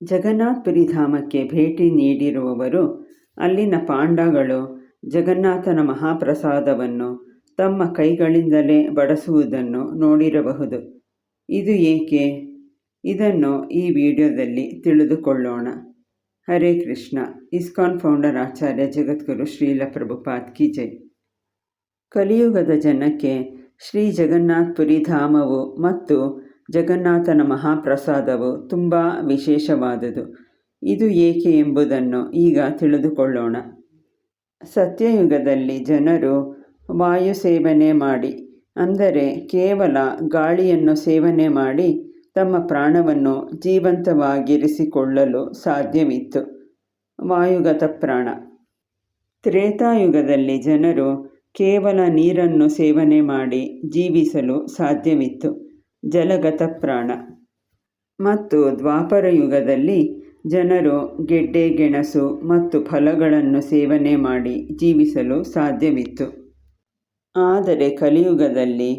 ಜಗನ್ನಾಥಪುರಿ ಧಾಮಕ್ಕೆ ಭೇಟಿ ನೀಡಿರುವವರು ಅಲ್ಲಿನ ಪಾಂಡಗಳು ಜಗನ್ನಾಥನ ಮಹಾಪ್ರಸಾದವನ್ನು ತಮ್ಮ ಕೈಗಳಿಂದಲೇ ಬಡಿಸುವುದನ್ನು ನೋಡಿರಬಹುದು. ಇದು ಏಕೆ? ಇದನ್ನು ಈ ವಿಡಿಯೋದಲ್ಲಿ ತಿಳಿದುಕೊಳ್ಳೋಣ. ಹರೇ ಕೃಷ್ಣ. ಇಸ್ಕಾನ್ ಫೌಂಡರ್ ಆಚಾರ್ಯ ಜಗದ್ಗುರು ಶ್ರೀಲ ಪ್ರಭುಪಾದ್ ಕಿ ಜೈ. ಕಲಿಯುಗದ ಜನಕ್ಕೆ ಶ್ರೀ ಜಗನ್ನಾಥಪುರಿ ಧಾಮವು ಮತ್ತು ಜಗನ್ನಾಥನ ಮಹಾಪ್ರಸಾದವು ತುಂಬ ವಿಶೇಷವಾದುದು. ಇದು ಏಕೆ ಎಂಬುದನ್ನು ಈಗ ತಿಳಿದುಕೊಳ್ಳೋಣ. ಸತ್ಯಯುಗದಲ್ಲಿ ಜನರು ವಾಯು ಸೇವನೆ ಮಾಡಿ, ಅಂದರೆ ಕೇವಲ ಗಾಳಿಯನ್ನು ಸೇವನೆ ಮಾಡಿ ತಮ್ಮ ಪ್ರಾಣವನ್ನು ಜೀವಂತವಾಗಿರಿಸಿಕೊಳ್ಳಲು ಸಾಧ್ಯವಿತ್ತು. ವಾಯುಗತ ಪ್ರಾಣ. ತ್ರೇತಾಯುಗದಲ್ಲಿ ಜನರು ಕೇವಲ ನೀರನ್ನು ಸೇವನೆ ಮಾಡಿ ಜೀವಿಸಲು ಸಾಧ್ಯವಿತ್ತು. ಜಲಗತ ಪ್ರಾಣ. ಮತ್ತು ದ್ವಾಪರ ಯುಗದಲ್ಲಿ ಜನರು ಗೆಡ್ಡೆ ಗೆಣಸು ಮತ್ತು ಫಲಗಳನ್ನು ಸೇವನೆ ಮಾಡಿ ಜೀವಿಸಲು ಸಾಧ್ಯವಿತ್ತು. ಆದರೆ ಕಲಿಯುಗದಲ್ಲಿ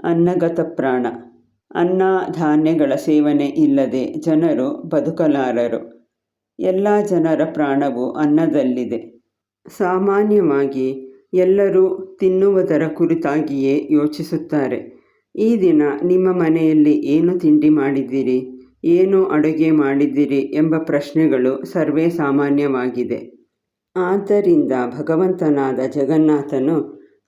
ಅನ್ನಗತ ಪ್ರಾಣ. ಅನ್ನ ಧಾನ್ಯಗಳ ಸೇವನೆ ಇಲ್ಲದೆ ಜನರು ಬದುಕಲಾರರು. ಎಲ್ಲ ಜನರ ಪ್ರಾಣವು ಅನ್ನದಲ್ಲಿದೆ. ಸಾಮಾನ್ಯವಾಗಿ ಎಲ್ಲರೂ ತಿನ್ನುವುದರ ಕುರಿತಾಗಿಯೇ ಯೋಚಿಸುತ್ತಾರೆ. ಈ ದಿನ ನಿಮ್ಮ ಮನೆಯಲ್ಲಿ ಏನು ತಿಂಡಿ ಮಾಡಿದ್ದೀರಿ, ಏನು ಅಡುಗೆ ಮಾಡಿದ್ದೀರಿ ಎಂಬ ಪ್ರಶ್ನೆಗಳು ಸರ್ವೇ ಸಾಮಾನ್ಯವಾಗಿದೆ. ಆದ್ದರಿಂದ ಭಗವಂತನಾದ ಜಗನ್ನಾಥನು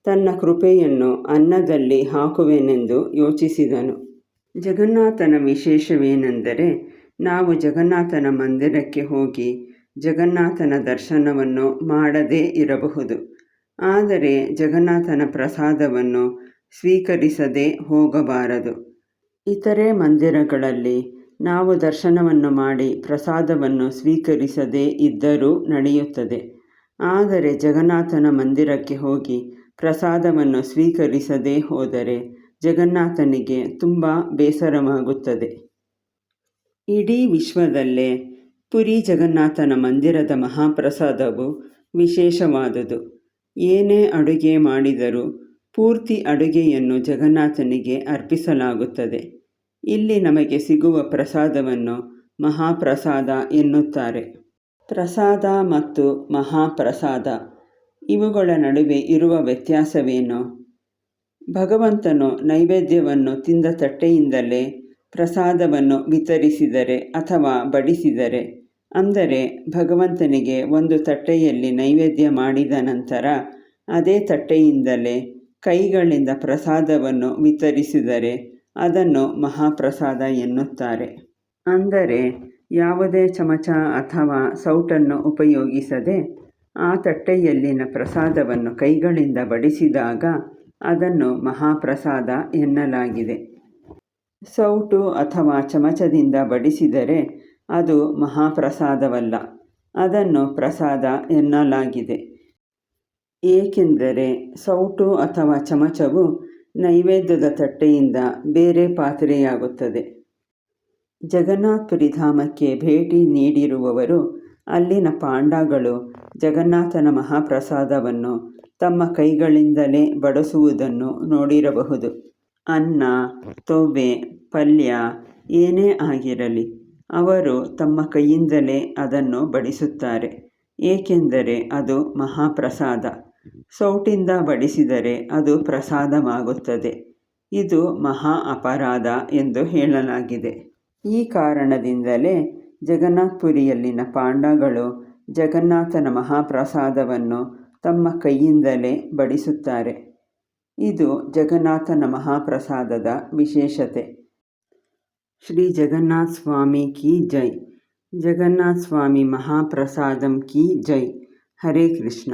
ತನ್ನ ಕೃಪೆಯನ್ನು ಅನ್ನದಲ್ಲಿ ಹಾಕುವೆನೆಂದು ಯೋಚಿಸಿದನು. ಜಗನ್ನಾಥನ ವಿಶೇಷವೇನೆಂದರೆ, ನಾವು ಜಗನ್ನಾಥನ ಮಂದಿರಕ್ಕೆ ಹೋಗಿ ಜಗನ್ನಾಥನ ದರ್ಶನವನ್ನು ಮಾಡದೇ ಇರಬಹುದು, ಆದರೆ ಜಗನ್ನಾಥನ ಪ್ರಸಾದವನ್ನು ಸ್ವೀಕರಿಸದೇ ಹೋಗಬಾರದು. ಇತರೆ ಮಂದಿರಗಳಲ್ಲಿ ನಾವು ದರ್ಶನವನ್ನು ಮಾಡಿ ಪ್ರಸಾದವನ್ನು ಸ್ವೀಕರಿಸದೇ ಇದ್ದರೂ ನಡೆಯುತ್ತದೆ. ಆದರೆ ಜಗನ್ನಾಥನ ಮಂದಿರಕ್ಕೆ ಹೋಗಿ ಪ್ರಸಾದವನ್ನು ಸ್ವೀಕರಿಸದೇ ಹೋದರೆ ಜಗನ್ನಾಥನಿಗೆ ತುಂಬ ಬೇಸರವಾಗುತ್ತದೆ. ಇಡೀ ವಿಶ್ವದಲ್ಲೇ ಪುರಿ ಜಗನ್ನಾಥನ ಮಂದಿರದ ಮಹಾಪ್ರಸಾದವು ವಿಶೇಷವಾದುದು. ಏನೇ ಅಡುಗೆ ಮಾಡಿದರೂ ಪೂರ್ತಿ ಅಡುಗೆಯನ್ನು ಜಗನ್ನಾಥನಿಗೆ ಅರ್ಪಿಸಲಾಗುತ್ತದೆ. ಇಲ್ಲಿ ನಮಗೆ ಸಿಗುವ ಪ್ರಸಾದವನ್ನು ಮಹಾಪ್ರಸಾದ ಎನ್ನುತ್ತಾರೆ. ಪ್ರಸಾದ ಮತ್ತು ಮಹಾಪ್ರಸಾದ ಇವುಗಳ ನಡುವೆ ಇರುವ ವ್ಯತ್ಯಾಸವೇನು? ಭಗವಂತನು ನೈವೇದ್ಯವನ್ನು ತಿಂದ ತಟ್ಟೆಯಿಂದಲೇ ಪ್ರಸಾದವನ್ನು ವಿತರಿಸಿದರೆ ಅಥವಾ ಬಡಿಸಿದರೆ, ಅಂದರೆ ಭಗವಂತನಿಗೆ ಒಂದು ತಟ್ಟೆಯಲ್ಲಿ ನೈವೇದ್ಯ ಮಾಡಿದ ನಂತರ ಅದೇ ತಟ್ಟೆಯಿಂದಲೇ ಕೈಗಳಿಂದ ಪ್ರಸಾದವನ್ನು ವಿತರಿಸಿದರೆ ಅದನ್ನು ಮಹಾಪ್ರಸಾದ ಎನ್ನುತ್ತಾರೆ. ಅಂದರೆ ಯಾವುದೇ ಚಮಚ ಅಥವಾ ಸೌಟನ್ನು ಉಪಯೋಗಿಸದೆ ಆ ತಟ್ಟೆಯಲ್ಲಿನ ಪ್ರಸಾದವನ್ನು ಕೈಗಳಿಂದ ಬಡಿಸಿದಾಗ ಅದನ್ನು ಮಹಾಪ್ರಸಾದ ಎನ್ನಲಾಗಿದೆ. ಸೌಟು ಅಥವಾ ಚಮಚದಿಂದ ಬಡಿಸಿದರೆ ಅದು ಮಹಾಪ್ರಸಾದವಲ್ಲ, ಅದನ್ನು ಪ್ರಸಾದ ಎನ್ನಲಾಗಿದೆ. ಏಕೆಂದರೆ ಸೌಟು ಅಥವಾ ಚಮಚವು ನೈವೇದ್ಯದ ತಟ್ಟೆಯಿಂದ ಬೇರೆ ಪಾತ್ರೆಯಾಗುತ್ತದೆ. ಜಗನ್ನಾಥಪುರಿ ಧಾಮಕ್ಕೆ ಭೇಟಿ ನೀಡಿರುವವರು ಅಲ್ಲಿನ ಪಾಂಡಗಳು ಜಗನ್ನಾಥನ ಮಹಾಪ್ರಸಾದವನ್ನು ತಮ್ಮ ಕೈಗಳಿಂದಲೇ ಬಡಿಸುವುದನ್ನು ನೋಡಿರಬಹುದು. ಅನ್ನ, ತೊವ್ವೆ, ಪಲ್ಯ ಏನೇ ಆಗಿರಲಿ ಅವರು ತಮ್ಮ ಕೈಯಿಂದಲೇ ಅದನ್ನು ಬಡಿಸುತ್ತಾರೆ, ಏಕೆಂದರೆ ಅದು ಮಹಾಪ್ರಸಾದ. ಸೌಟಿಂದ ಬಡಿಸಿದರೆ ಅದು ಪ್ರಸಾದವಾಗುತ್ತದೆ. ಇದು ಮಹಾ ಅಪರಾಧ ಎಂದು ಹೇಳಲಾಗಿದೆ. ಈ ಕಾರಣದಿಂದಲೇ ಜಗನ್ನಾಥಪುರಿಯಲ್ಲಿನ ಪಾಂಡಗಳು ಜಗನ್ನಾಥನ ಮಹಾಪ್ರಸಾದವನ್ನು ತಮ್ಮ ಕೈಯಿಂದಲೇ ಬಡಿಸುತ್ತಾರೆ. ಇದು ಜಗನ್ನಾಥನ ಮಹಾಪ್ರಸಾದದ ವಿಶೇಷತೆ. ಶ್ರೀ ಜಗನ್ನಾಥ ಸ್ವಾಮಿ ಕಿ ಜೈ. ಜಗನ್ನಾಥ ಸ್ವಾಮಿ ಮಹಾಪ್ರಸಾದಂ ಕಿ ಜೈ. ಹರೇ ಕೃಷ್ಣ.